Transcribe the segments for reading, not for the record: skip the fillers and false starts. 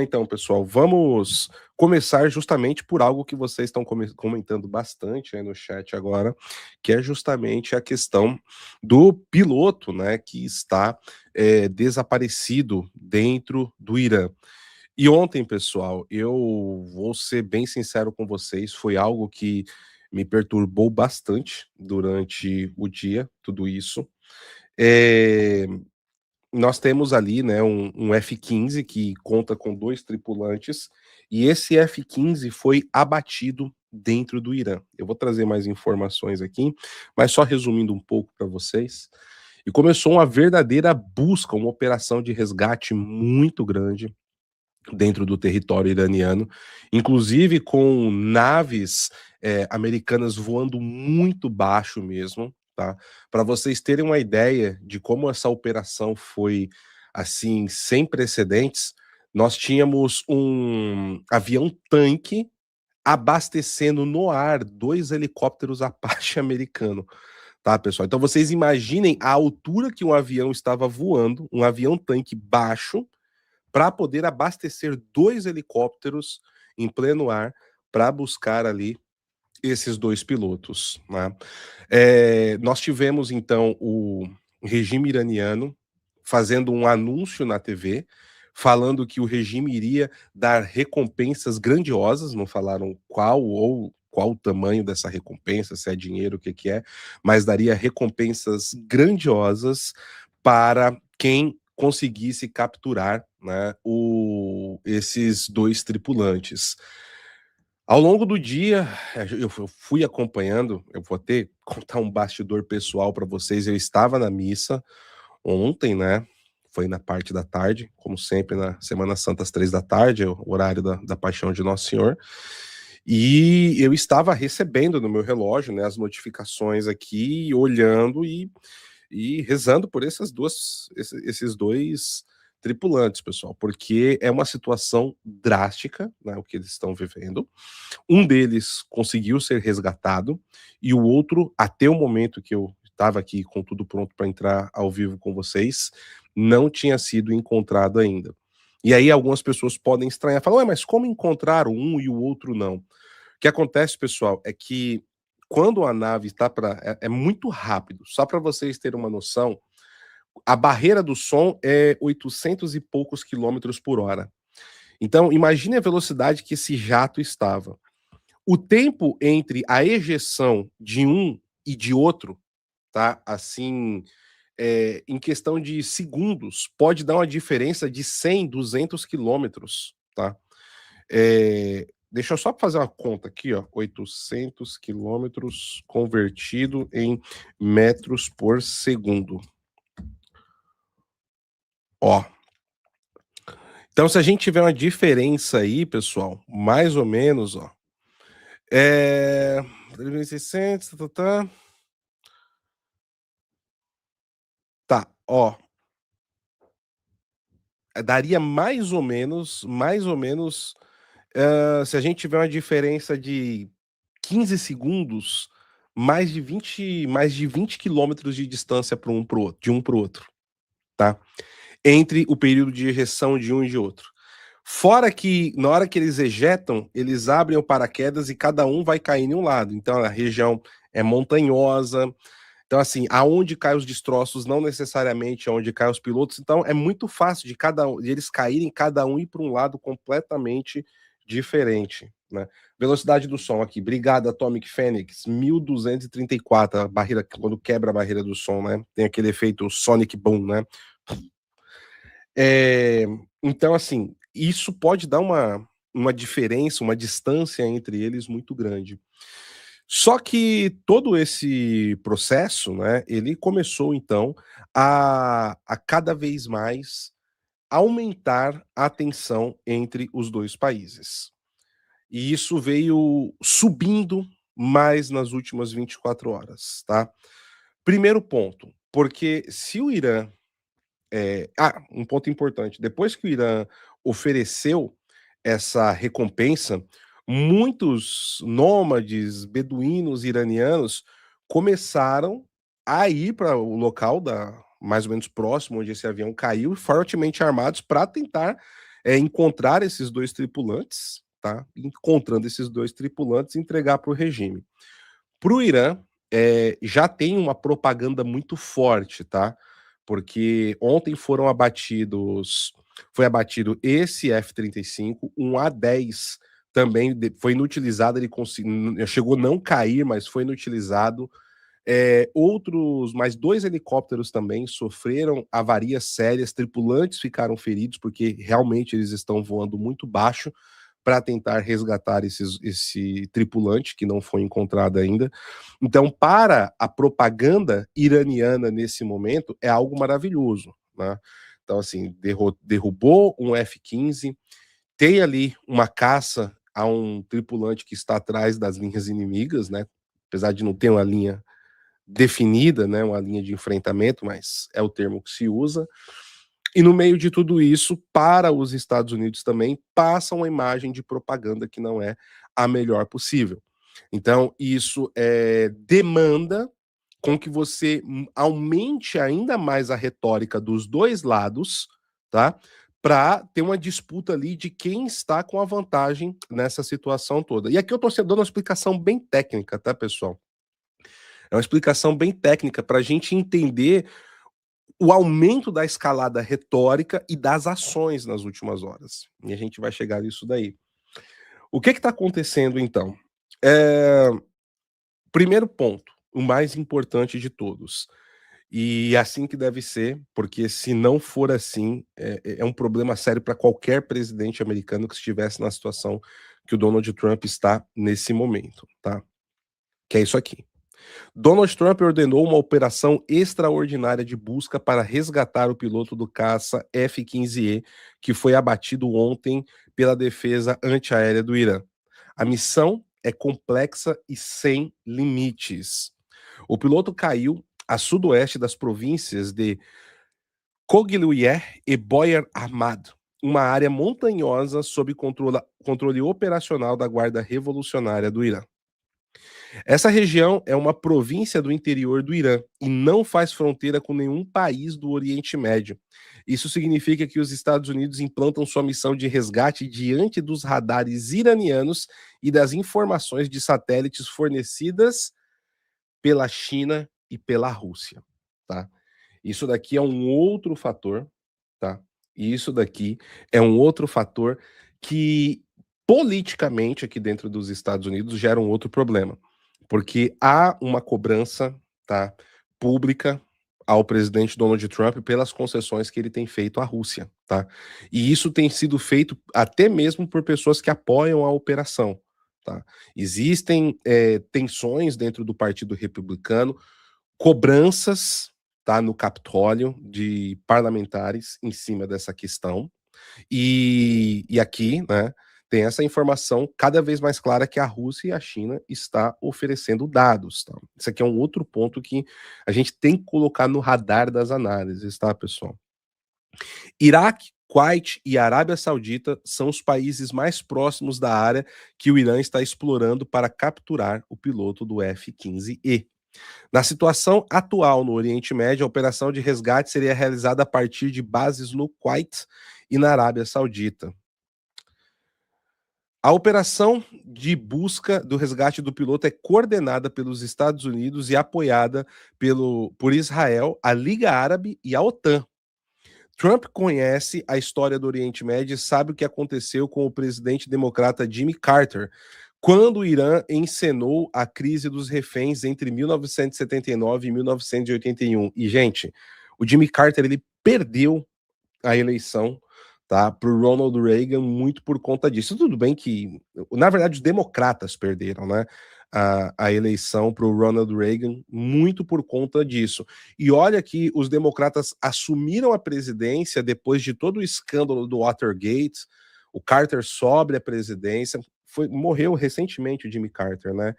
Então, pessoal, vamos começar justamente por algo que vocês estão comentando bastante aí no chat agora, que é justamente a questão do piloto, né, que está desaparecido dentro do Irã. E ontem, pessoal, eu vou ser bem sincero com vocês, foi algo que me perturbou bastante durante o dia, tudo isso. Eh, Nós temos ali, né, um F-15 que conta com 2 tripulantes, e esse F-15 foi abatido dentro do Irã. Eu vou trazer mais informações aqui, mas só resumindo um pouco para vocês. E começou uma verdadeira busca, uma operação de resgate muito grande dentro do território iraniano, inclusive com naves americanas voando muito baixo mesmo, tá? Para vocês terem uma ideia de como essa operação foi assim sem precedentes, nós tínhamos um avião-tanque abastecendo no ar 2 helicópteros Apache americano, tá, pessoal? Então vocês imaginem a altura que um avião estava voando, um avião-tanque baixo, para poder abastecer 2 helicópteros em pleno ar para buscar ali esses 2 pilotos, né? Nós tivemos então o regime iraniano fazendo um anúncio na TV, falando que o regime iria dar recompensas grandiosas, não falaram qual o tamanho dessa recompensa, se é dinheiro, o que que é, mas daria recompensas grandiosas para quem conseguisse capturar, né, esses 2 tripulantes. Ao longo do dia, eu fui acompanhando, eu vou até contar um bastidor pessoal para vocês, eu estava na missa ontem, né, foi na parte da tarde, como sempre na Semana Santa às 3 da tarde, é o horário da Paixão de Nosso Senhor, e eu estava recebendo no meu relógio, né, as notificações aqui, olhando e rezando por esses 2 tripulantes, pessoal, porque é uma situação drástica, né, o que eles estão vivendo. Um deles conseguiu ser resgatado e o outro, até o momento que eu estava aqui com tudo pronto para entrar ao vivo com vocês, não tinha sido encontrado ainda. E aí algumas pessoas podem estranhar, falar, ué, mas como encontraram um e o outro não? O que acontece, pessoal, é que quando a nave está para é muito rápido. Só para vocês terem uma noção, a barreira do som é 800 e poucos quilômetros por hora. Então, imagine a velocidade que esse jato estava. O tempo entre a ejeção de um e de outro, tá? Assim, em questão de segundos, pode dar uma diferença de 100, 200 quilômetros, tá? Deixa eu só fazer uma conta aqui, ó, 800 quilômetros convertido em metros por segundo. Ó, então se a gente tiver uma diferença aí, pessoal, mais ou menos, ó, 3.600, tá, ó, daria mais ou menos, se a gente tiver uma diferença de 15 segundos, mais de 20 quilômetros de distância para um pro outro, de um para o outro, tá? Entre o período de ejeção de um e de outro. Fora que, na hora que eles ejetam, eles abrem o paraquedas e cada um vai cair em um lado. Então, a região é montanhosa. Então, assim, aonde caem os destroços, não necessariamente aonde caem os pilotos. Então, é muito fácil de eles caírem, cada um ir para um lado completamente diferente, né? Velocidade do som aqui. Obrigado, Atomic Phoenix. 1234, a barreira, quando quebra a barreira do som, né? Tem aquele efeito Sonic Boom, né? É, então, assim, isso pode dar uma diferença, uma distância entre eles muito grande. Só que todo esse processo, né, ele começou então a cada vez mais aumentar a tensão entre os 2 países. E isso veio subindo mais nas últimas 24 horas, tá? Primeiro ponto, porque se o Irã um ponto importante. Depois que o Irã ofereceu essa recompensa, muitos nômades beduínos iranianos começaram a ir para o local mais ou menos próximo onde esse avião caiu, fortemente armados para tentar é encontrar esses 2 tripulantes, tá? Encontrando esses 2 tripulantes, entregar para o regime. Para o Irã, já tem uma propaganda muito forte, tá? Porque ontem foi abatido esse F-35, um A-10 também foi inutilizado, ele chegou a não cair, mas foi inutilizado. Mais 2 helicópteros também sofreram avarias sérias, tripulantes ficaram feridos, porque realmente eles estão voando muito baixo para tentar resgatar esse tripulante que não foi encontrado ainda. Então, para a propaganda iraniana nesse momento, é algo maravilhoso, né? Então, assim, derrubou um F-15, tem ali uma caça a um tripulante que está atrás das linhas inimigas, né? Apesar de não ter uma linha definida, né, uma linha de enfrentamento, mas é o termo que se usa. E no meio de tudo isso, para os Estados Unidos também, passa uma imagem de propaganda que não é a melhor possível. Então, isso demanda com que você aumente ainda mais a retórica dos 2 lados, tá? Para ter uma disputa ali de quem está com a vantagem nessa situação toda. E aqui eu estou dando uma explicação bem técnica, tá, pessoal? É uma explicação bem técnica para a gente entender o aumento da escalada retórica e das ações nas últimas horas. E a gente vai chegar nisso daí. O que está acontecendo então? Primeiro ponto, o mais importante de todos. E assim que deve ser, porque se não for assim, é um problema sério para qualquer presidente americano que estivesse na situação que o Donald Trump está nesse momento, tá? Que é isso aqui. Donald Trump ordenou uma operação extraordinária de busca para resgatar o piloto do caça F-15E, que foi abatido ontem pela defesa antiaérea do Irã. A missão é complexa e sem limites. O piloto caiu a sudoeste das províncias de Coglier e Boyar Ahmad, uma área montanhosa sob controle operacional da Guarda Revolucionária do Irã. Essa região é uma província do interior do Irã e não faz fronteira com nenhum país do Oriente Médio. Isso significa que os Estados Unidos implantam sua missão de resgate diante dos radares iranianos e das informações de satélites fornecidas pela China e pela Rússia, tá? Isso daqui é um outro fator, tá? E isso daqui é um outro fator que politicamente aqui dentro dos Estados Unidos gera um outro problema, porque há uma cobrança, tá, pública ao presidente Donald Trump pelas concessões que ele tem feito à Rússia, tá? E isso tem sido feito até mesmo por pessoas que apoiam a operação, tá? Existem tensões dentro do Partido Republicano, cobranças, tá, no Capitólio de parlamentares em cima dessa questão. E aqui, né, tem essa informação cada vez mais clara que a Rússia e a China está oferecendo dados, tá? Isso aqui é um outro ponto que a gente tem que colocar no radar das análises, tá, pessoal? Iraque, Kuwait e Arábia Saudita são os países mais próximos da área que o Irã está explorando para capturar o piloto do F-15E. Na situação atual no Oriente Médio, a operação de resgate seria realizada a partir de bases no Kuwait e na Arábia Saudita. A operação de busca do resgate do piloto é coordenada pelos Estados Unidos e apoiada por Israel, a Liga Árabe e a OTAN. Trump conhece a história do Oriente Médio e sabe o que aconteceu com o presidente democrata Jimmy Carter, quando o Irã encenou a crise dos reféns entre 1979 e 1981. E, gente, o Jimmy Carter ele perdeu a eleição, tá, para o Ronald Reagan muito por conta disso. Tudo bem que, na verdade, os democratas perderam, né, a eleição para o Ronald Reagan muito por conta disso. E olha que os democratas assumiram a presidência depois de todo o escândalo do Watergate, o Carter sobe a presidência, morreu recentemente o Jimmy Carter, né?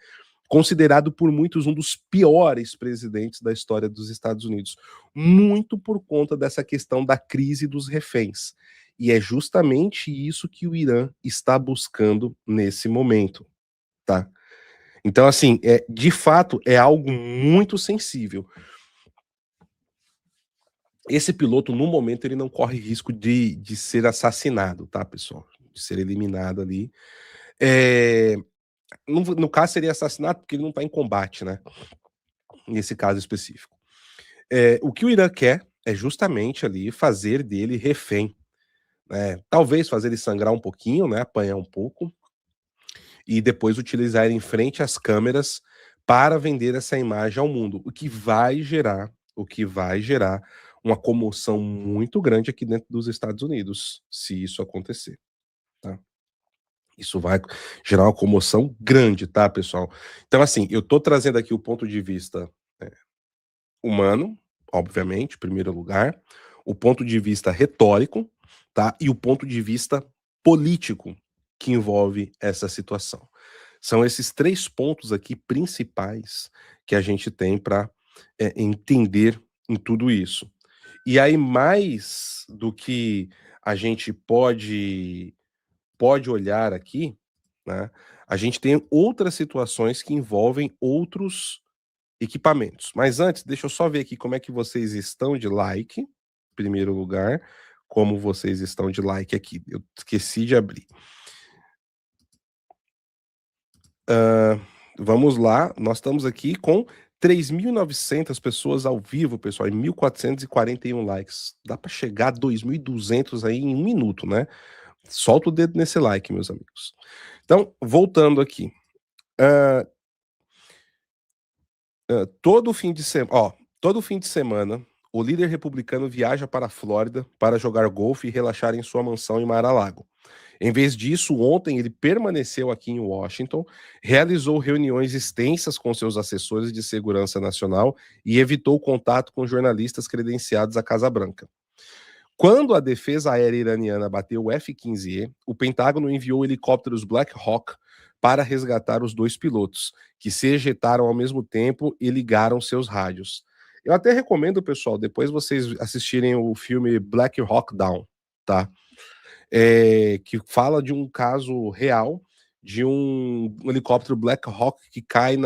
Considerado por muitos um dos piores presidentes da história dos Estados Unidos, muito por conta dessa questão da crise dos reféns. E é justamente isso que o Irã está buscando nesse momento, tá? Então, assim, de fato, é algo muito sensível. Esse piloto, no momento, ele não corre risco de ser assassinado, tá, pessoal? De ser eliminado ali. No caso, seria assassinato porque ele não está em combate, né? Nesse caso específico. O que o Irã quer é justamente ali fazer dele refém, né? Talvez fazer ele sangrar um pouquinho, né? Apanhar um pouco e depois utilizar ele em frente às câmeras para vender essa imagem ao mundo, o que vai gerar uma comoção muito grande aqui dentro dos Estados Unidos, se isso acontecer, tá? Isso vai gerar uma comoção grande, tá, pessoal? Então, assim, eu tô trazendo aqui o ponto de vista humano, obviamente, em primeiro lugar, o ponto de vista retórico, tá? E o ponto de vista político que envolve essa situação. São esses 3 pontos aqui principais que a gente tem para entender em tudo isso. E aí, mais do que a gente pode olhar aqui, né, a gente tem outras situações que envolvem outros equipamentos. Mas antes, deixa eu só ver aqui como é que vocês estão de like, em primeiro lugar, como vocês estão de like aqui. Eu esqueci de abrir. Vamos lá, nós estamos aqui com 3.900 pessoas ao vivo, pessoal, e 1.441 likes. Dá para chegar a 2.200 aí em 1 minuto, né? Solta o dedo nesse like, meus amigos. Então, voltando aqui. Hã, todo fim de semana, todo fim de semana, o líder republicano viaja para a Flórida para jogar golfe e relaxar em sua mansão em Mar-a-Lago. Em vez disso, ontem ele permaneceu aqui em Washington, realizou reuniões extensas com seus assessores de segurança nacional e evitou contato com jornalistas credenciados à Casa Branca. Quando a defesa aérea iraniana bateu o F-15E, o Pentágono enviou helicópteros Black Hawk para resgatar os 2 pilotos, que se ejetaram ao mesmo tempo e ligaram seus rádios. Eu até recomendo, pessoal, depois vocês assistirem o filme Black Hawk Down, tá? Que fala de um caso real de um helicóptero Black Hawk que cai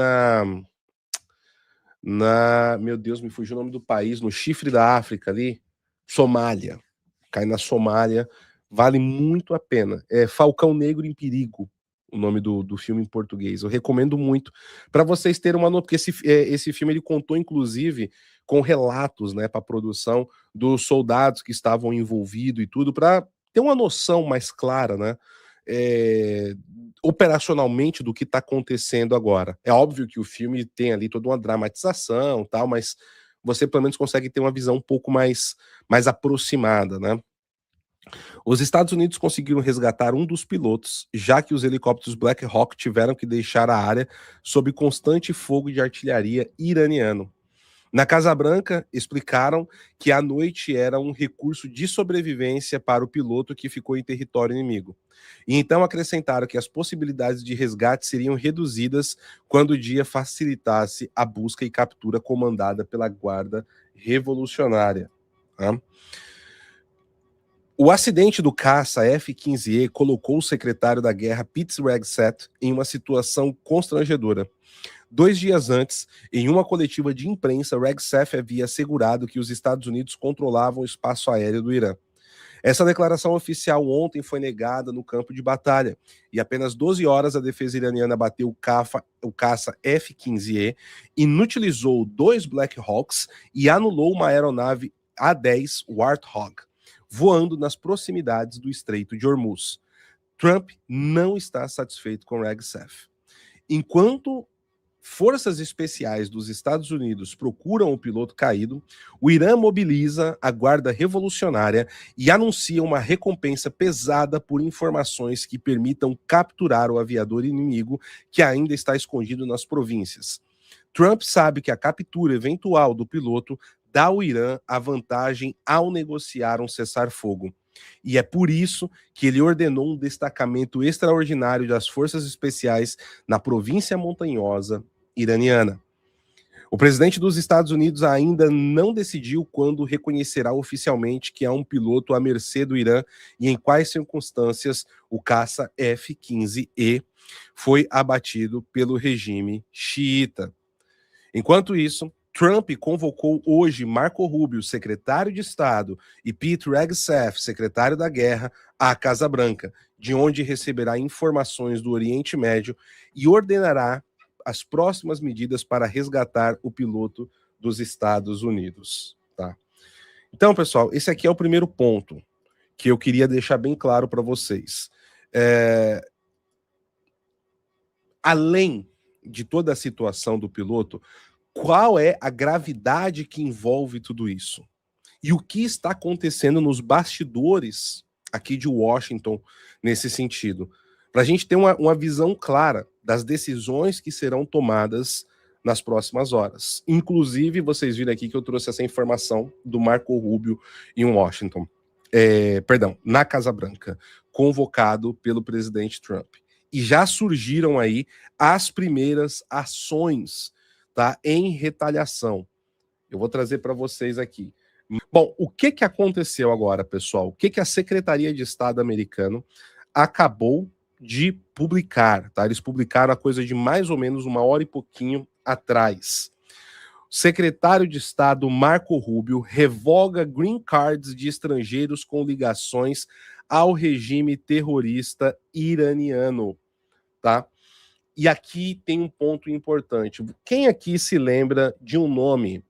meu Deus, me fugiu o nome do país, no chifre da África ali, Somália. Cai na Somália, vale muito a pena. É Falcão Negro em Perigo, o nome do filme em português. Eu recomendo muito para vocês terem uma noção, porque esse filme ele contou inclusive com relatos, né, para produção dos soldados que estavam envolvidos e tudo, para ter uma noção mais clara, né, é, operacionalmente do que está acontecendo agora. É óbvio que o filme tem ali toda uma dramatização, tal, mas você pelo menos consegue ter uma visão um pouco mais aproximada, né? Os Estados Unidos conseguiram resgatar um dos pilotos, já que os helicópteros Black Hawk tiveram que deixar a área sob constante fogo de artilharia iraniano. Na Casa Branca, explicaram que a noite era um recurso de sobrevivência para o piloto que ficou em território inimigo. E então acrescentaram que as possibilidades de resgate seriam reduzidas quando o dia facilitasse a busca e captura comandada pela Guarda Revolucionária. Tá? O acidente do caça F-15E colocou o secretário da guerra Pete Hegseth em uma situação constrangedora. 2 dias antes, em uma coletiva de imprensa, Hegseth havia assegurado que os Estados Unidos controlavam o espaço aéreo do Irã. Essa declaração oficial ontem foi negada no campo de batalha, e apenas 12 horas a defesa iraniana bateu o caça F-15E, inutilizou 2 Black Hawks e anulou uma aeronave A-10 Warthog, voando nas proximidades do Estreito de Hormuz. Trump não está satisfeito com Hegseth. Enquanto forças especiais dos Estados Unidos procuram o piloto caído, o Irã mobiliza a Guarda Revolucionária e anuncia uma recompensa pesada por informações que permitam capturar o aviador inimigo que ainda está escondido nas províncias. Trump sabe que a captura eventual do piloto dá ao Irã a vantagem ao negociar um cessar-fogo. E é por isso que ele ordenou um destacamento extraordinário das forças especiais na província montanhosa iraniana. O presidente dos Estados Unidos ainda não decidiu quando reconhecerá oficialmente que há um piloto à mercê do Irã e em quais circunstâncias o caça F-15E foi abatido pelo regime xiita. Enquanto isso, Trump convocou hoje Marco Rubio, secretário de Estado, e Pete Hegseth, secretário da Guerra, à Casa Branca, de onde receberá informações do Oriente Médio e ordenará as próximas medidas para resgatar o piloto dos Estados Unidos. Tá? Então, pessoal, esse aqui é o primeiro ponto que eu queria deixar bem claro para vocês. Além de toda a situação do piloto, qual é a gravidade que envolve tudo isso? E o que está acontecendo nos bastidores aqui de Washington nesse sentido? Para a gente ter uma visão clara das decisões que serão tomadas nas próximas horas. Inclusive, vocês viram aqui que eu trouxe essa informação do Marco Rubio em Washington. Na Casa Branca, convocado pelo presidente Trump. E já surgiram aí as primeiras ações, tá, em retaliação. Eu vou trazer para vocês aqui. Bom, o que aconteceu agora, pessoal? O que a Secretaria de Estado americano acabou de publicar, tá? Eles publicaram a coisa de mais ou menos 1 hora e pouquinho atrás. O secretário de Estado Marco Rubio revoga green cards de estrangeiros com ligações ao regime terrorista iraniano, tá? E aqui tem um ponto importante. Quem aqui se lembra de um nome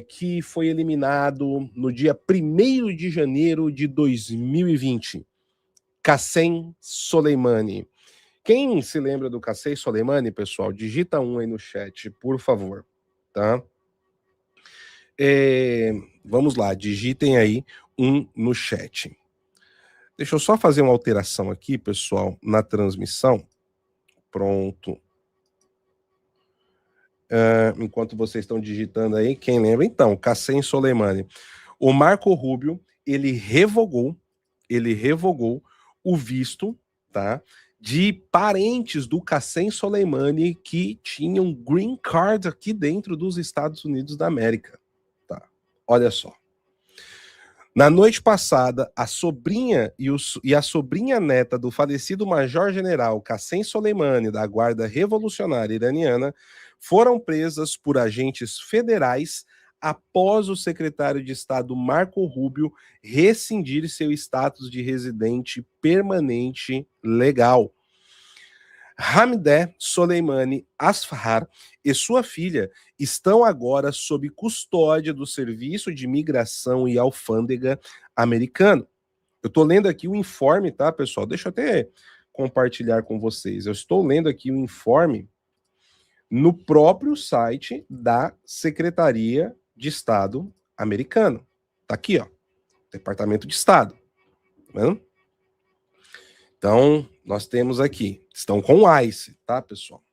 que foi eliminado no dia 1º de janeiro de 2020? Qassem Soleimani. Quem se lembra do Qassem Soleimani, pessoal? Digita 1 aí no chat, por favor. Tá? Vamos lá, digitem aí 1 no chat. Deixa eu só fazer uma alteração aqui, pessoal, na transmissão. Pronto. Enquanto vocês estão digitando aí, quem lembra? Então, Qassem Soleimani. O Marco Rubio, ele revogou o visto, tá, de parentes do Qassem Soleimani que tinham green card aqui dentro dos Estados Unidos da América. Tá? Olha só. Na noite passada, a sobrinha e a sobrinha neta do falecido major-general Qassem Soleimani, da Guarda Revolucionária Iraniana, foram presas por agentes federais após o secretário de Estado Marco Rubio rescindir seu status de residente permanente legal. Hamideh Soleimani Asfar e sua filha estão agora sob custódia do Serviço de Migração e Alfândega americano. Eu estou lendo aqui o informe, tá, pessoal? Deixa eu até compartilhar com vocês. Eu estou lendo aqui o informe no próprio site da Secretaria de Estado americano. Tá aqui, ó. Departamento de Estado. Tá vendo? Então, nós temos aqui, estão com o ICE, tá, pessoal?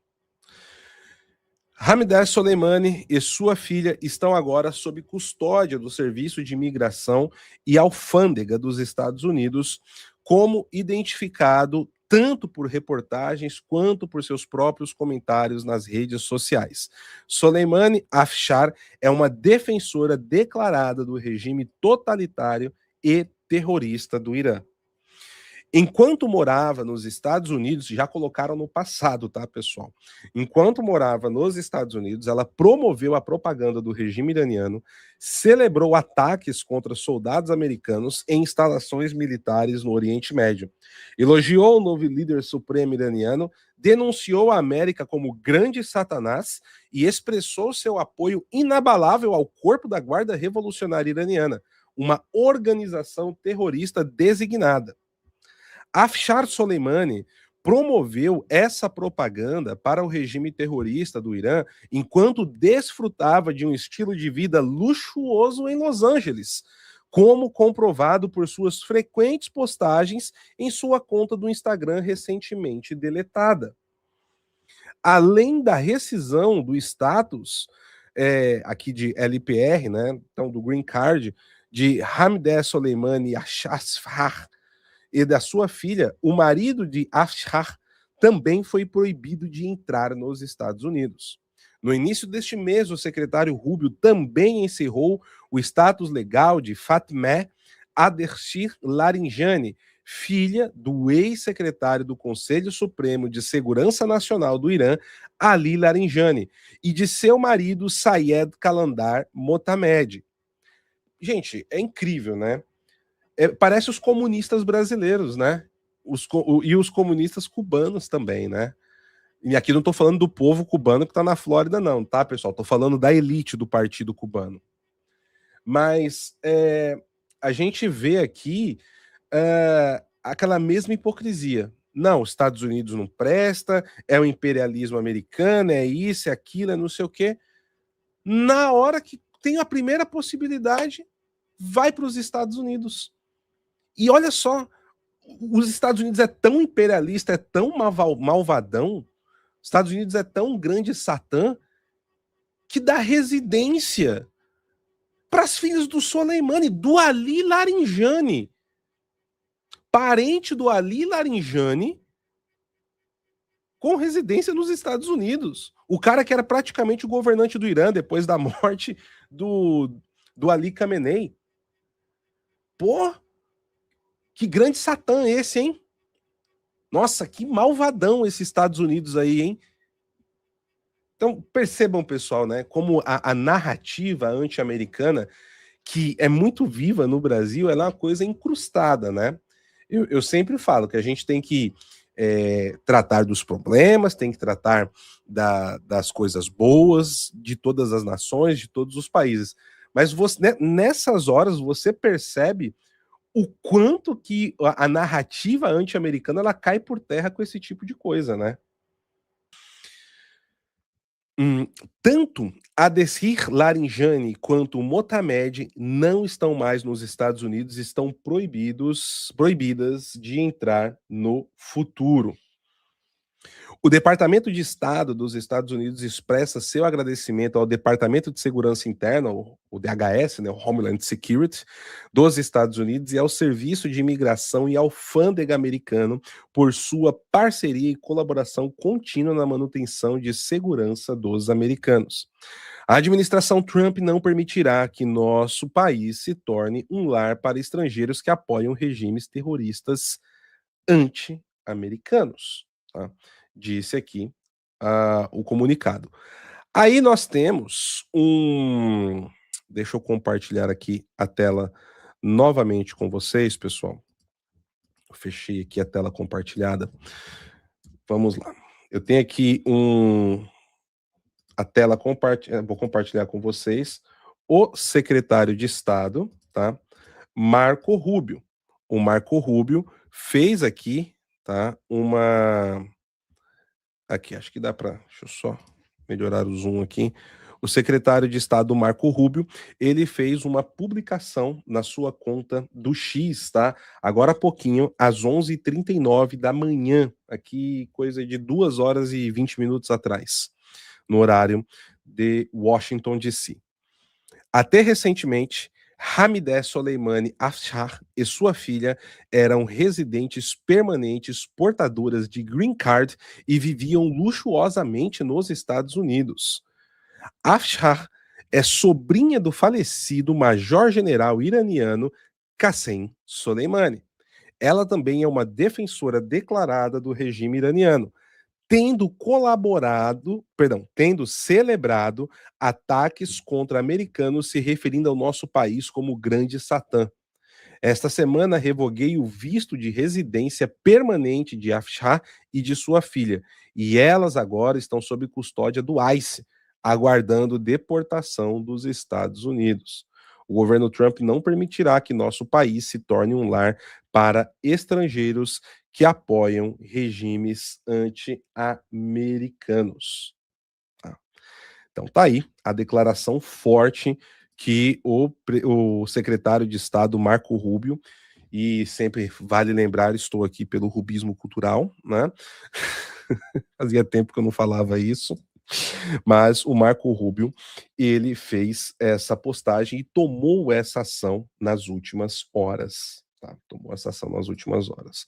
Hamideh Soleimani e sua filha estão agora sob custódia do Serviço de Imigração e Alfândega dos Estados Unidos, como identificado tanto por reportagens quanto por seus próprios comentários nas redes sociais. Soleimani Afshar é uma defensora declarada do regime totalitário e terrorista do Irã. Enquanto morava nos Estados Unidos, já colocaram no passado, tá, pessoal? Enquanto morava nos Estados Unidos, ela promoveu a propaganda do regime iraniano, celebrou ataques contra soldados americanos em instalações militares no Oriente Médio, elogiou o novo líder supremo iraniano, denunciou a América como grande Satanás e expressou seu apoio inabalável ao Corpo da Guarda Revolucionária Iraniana, uma organização terrorista designada. Afshar Soleimani promoveu essa propaganda para o regime terrorista do Irã enquanto desfrutava de um estilo de vida luxuoso em Los Angeles, como comprovado por suas frequentes postagens em sua conta do Instagram recentemente deletada. Além da rescisão do status aqui de LPR, né, então do Green Card, de Hamideh Soleimani Asfar, e da sua filha, o marido de Afshar também foi proibido de entrar nos Estados Unidos. No início deste mês, o secretário Rubio também encerrou o status legal de Fatmeh Adershir Larinjani, filha do ex-secretário do Conselho Supremo de Segurança Nacional do Irã, Ali Larinjani, e de seu marido Sayed Kalandar Motamedi. Gente, é incrível, né? Parece os comunistas brasileiros, né? E os comunistas cubanos também, né? E aqui não estou falando do povo cubano que está na Flórida, não, tá, pessoal? Estou falando da elite do partido cubano. Mas a gente vê aqui aquela mesma hipocrisia. Não, os Estados Unidos não presta, é o imperialismo americano, é isso, é aquilo, é não sei o quê. Na hora que tem a primeira possibilidade, vai para os Estados Unidos. E olha só, os Estados Unidos é tão imperialista, é tão malvadão, os Estados Unidos é tão grande satã, que dá residência para as filhas do Soleimani, do Ali Larinjani, parente do Ali Larinjani, com residência nos Estados Unidos. O cara que era praticamente o governante do Irã depois da morte do Ali Khamenei. Pô, que grande satã esse, hein? Nossa, que malvadão esses Estados Unidos aí, hein? Então, percebam, pessoal, né, como a narrativa anti-americana, que é muito viva no Brasil, ela é uma coisa incrustada, né? Eu sempre falo que a gente tem que tratar dos problemas, tem que tratar das coisas boas de todas as nações, de todos os países. Mas você, né, nessas horas você percebe o quanto que a narrativa anti-americana ela cai por terra com esse tipo de coisa, né? Tanto a Desir Larinjani quanto o Motamed não estão mais nos Estados Unidos, estão proibidas de entrar no futuro. O Departamento de Estado dos Estados Unidos expressa seu agradecimento ao Departamento de Segurança Interna, o DHS, né, o Homeland Security, dos Estados Unidos e ao Serviço de Imigração e Alfândega americano por sua parceria e colaboração contínua na manutenção de segurança dos americanos. A administração Trump não permitirá que nosso país se torne um lar para estrangeiros que apoiam regimes terroristas anti-americanos. Tá? Disse aqui o comunicado. Aí nós temos um. Deixa eu compartilhar aqui a tela novamente com vocês, pessoal. Eu fechei aqui a tela compartilhada. Vamos lá. Eu tenho aqui a tela compartilhada. Vou compartilhar com vocês o secretário de Estado, tá? Marco Rubio. O Marco Rubio fez aqui, tá? Aqui, acho que dá para. Deixa eu só melhorar o zoom aqui. O secretário de Estado, Marco Rubio, ele fez uma publicação na sua conta do X, tá? Agora há pouquinho, às 11h39 da manhã, aqui coisa de 2 horas e 20 minutos atrás, no horário de Washington, D.C. Até recentemente, Hamideh Soleimani Afshar e sua filha eram residentes permanentes portadoras de green card e viviam luxuosamente nos Estados Unidos. Afshar é sobrinha do falecido major-general iraniano Qassem Soleimani. Ela também é uma defensora declarada do regime iraniano, tendo celebrado ataques contra americanos se referindo ao nosso país como grande satã. Esta semana revoguei o visto de residência permanente de Afshar e de sua filha, e elas agora estão sob custódia do ICE, aguardando deportação dos Estados Unidos. O governo Trump não permitirá que nosso país se torne um lar para estrangeiros que apoiam regimes anti-americanos. Tá? Então tá aí a declaração forte que o secretário de Estado Marco Rubio, e sempre vale lembrar, estou aqui pelo rubismo cultural, né? Fazia tempo que eu não falava isso, mas o Marco Rubio, ele fez essa postagem e tomou essa ação nas últimas horas, tá? Tomou essa ação nas últimas horas.